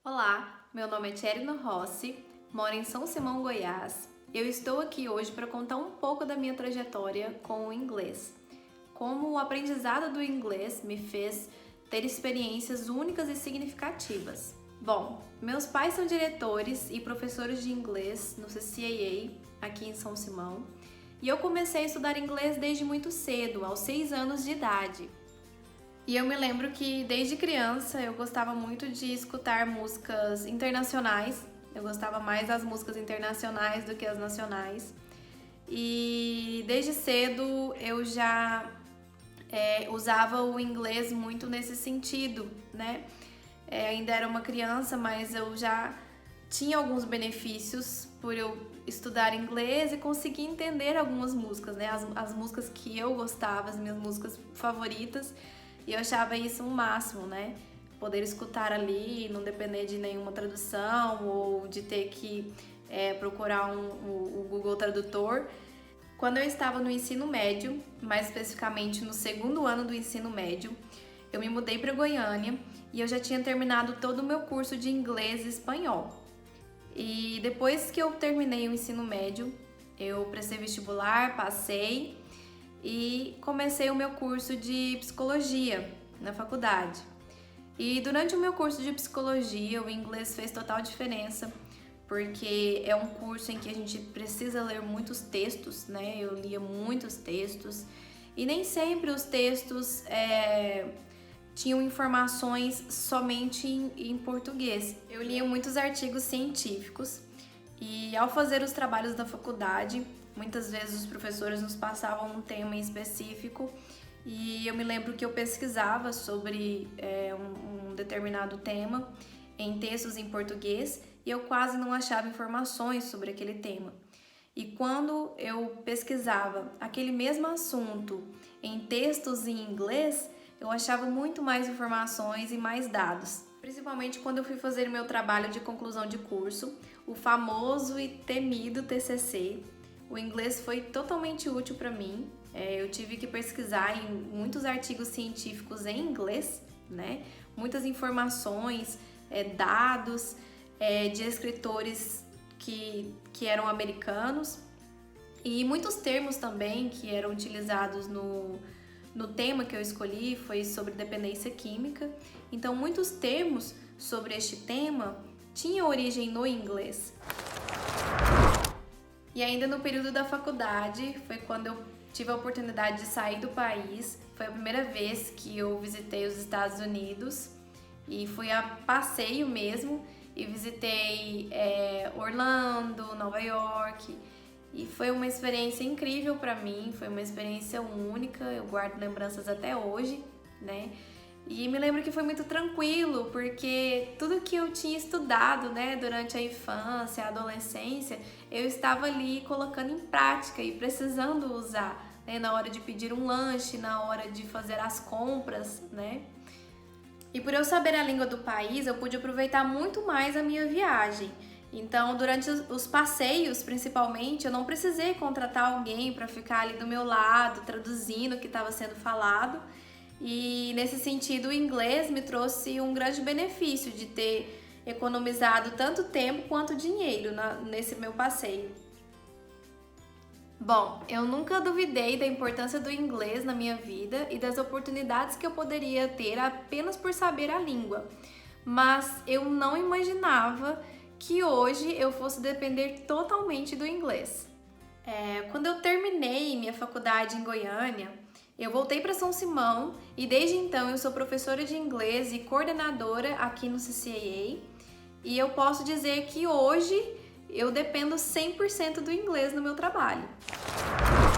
Olá, meu nome é Tcherino Rossi, moro em São Simão, Goiás. Eu estou aqui hoje para contar um pouco da minha trajetória com o inglês. Como o aprendizado do inglês me fez ter experiências únicas e significativas. Bom, meus pais são diretores e professores de inglês no CCAA, aqui em São Simão, e eu comecei a estudar inglês desde muito cedo, aos 6 anos de idade. E eu me lembro que desde criança eu gostava muito de escutar músicas internacionais. Eu gostava mais das músicas internacionais do que as nacionais. E desde cedo eu já usava o inglês muito nesse sentido, né? Ainda era uma criança, mas eu já tinha alguns benefícios por eu estudar inglês e conseguir entender algumas músicas, né? As músicas que eu gostava, as minhas músicas favoritas. E eu achava isso um máximo, né? Poder escutar ali, não depender de nenhuma tradução ou de ter que procurar o Google Tradutor. Quando eu estava no ensino médio, mais especificamente no segundo ano do ensino médio, eu me mudei para Goiânia e eu já tinha terminado todo o meu curso de inglês e espanhol. E depois que eu terminei o ensino médio, eu prestei vestibular, passei e comecei o meu curso de psicologia na faculdade. E durante o meu curso de psicologia, o inglês fez total diferença, porque é um curso em que a gente precisa ler muitos textos, né? Eu lia muitos textos e nem sempre os textos tinham informações somente em português. Eu lia muitos artigos científicos e ao fazer os trabalhos da faculdade, muitas vezes os professores nos passavam um tema em específico e eu me lembro que eu pesquisava sobre um determinado tema em textos em português e eu quase não achava informações sobre aquele tema. E quando eu pesquisava aquele mesmo assunto em textos em inglês, eu achava muito mais informações e mais dados. Principalmente quando eu fui fazer o meu trabalho de conclusão de curso, o famoso e temido TCC. O inglês foi totalmente útil para mim. Eu tive que pesquisar em muitos artigos científicos em inglês, né? Muitas informações, dados de escritores que eram americanos e muitos termos também que eram utilizados no tema que eu escolhi, foi sobre dependência química. Então, muitos termos sobre este tema tinham origem no inglês. E ainda no período da faculdade, foi quando eu tive a oportunidade de sair do país. Foi a primeira vez que eu visitei os Estados Unidos e fui a passeio mesmo e visitei Orlando, Nova York. E foi uma experiência incrível para mim, foi uma experiência única, eu guardo lembranças até hoje, né? E me lembro que foi muito tranquilo, porque tudo que eu tinha estudado, né, durante a infância, a adolescência, eu estava ali colocando em prática e precisando usar, né, na hora de pedir um lanche, na hora de fazer as compras, né? E por eu saber a língua do país, eu pude aproveitar muito mais a minha viagem. Então, durante os passeios, principalmente, eu não precisei contratar alguém para ficar ali do meu lado, traduzindo o que estava sendo falado. E nesse sentido, o inglês me trouxe um grande benefício de ter economizado tanto tempo quanto dinheiro nesse meu passeio. Bom, eu nunca duvidei da importância do inglês na minha vida e das oportunidades que eu poderia ter apenas por saber a língua. Mas eu não imaginava que hoje eu fosse depender totalmente do inglês. Quando eu terminei minha faculdade em Goiânia, eu voltei para São Simão e desde então eu sou professora de inglês e coordenadora aqui no CCAA e eu posso dizer que hoje eu dependo 100% do inglês no meu trabalho.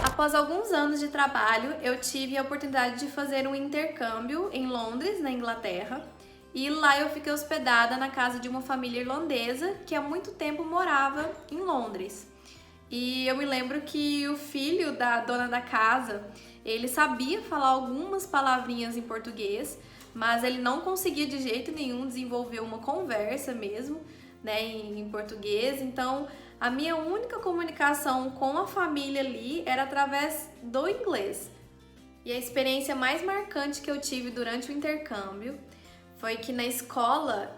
Após alguns anos de trabalho, eu tive a oportunidade de fazer um intercâmbio em Londres, na Inglaterra, e lá eu fiquei hospedada na casa de uma família irlandesa que há muito tempo morava em Londres. E eu me lembro que o filho da dona da casa, ele sabia falar algumas palavrinhas em português, mas ele não conseguia de jeito nenhum desenvolver uma conversa mesmo, né, em português. Então, a minha única comunicação com a família ali era através do inglês. E a experiência mais marcante que eu tive durante o intercâmbio foi que na escola,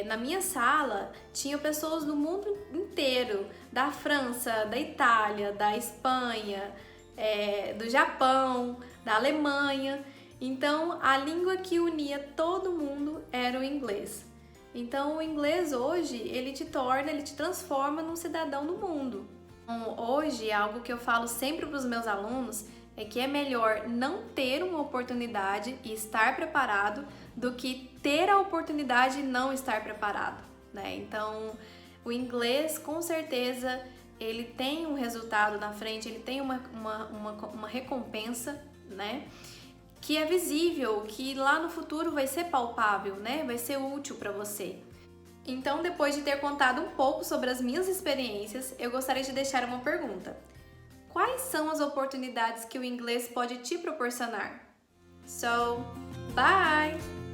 na minha sala, tinham pessoas do mundo inteiro, da França, da Itália, da Espanha, do Japão, da Alemanha. Então, a língua que unia todo mundo era o inglês. Então, o inglês hoje, ele te transforma num cidadão do mundo. Então, hoje, algo que eu falo sempre para os meus alunos é que é melhor não ter uma oportunidade e estar preparado do que ter a oportunidade e não estar preparado, né? Então, o inglês, com certeza, ele tem um resultado na frente, ele tem uma recompensa, né? Que é visível, que lá no futuro vai ser palpável, né? Vai ser útil para você. Então, depois de ter contado um pouco sobre as minhas experiências, eu gostaria de deixar uma pergunta. Quais são as oportunidades que o inglês pode te proporcionar? So, bye!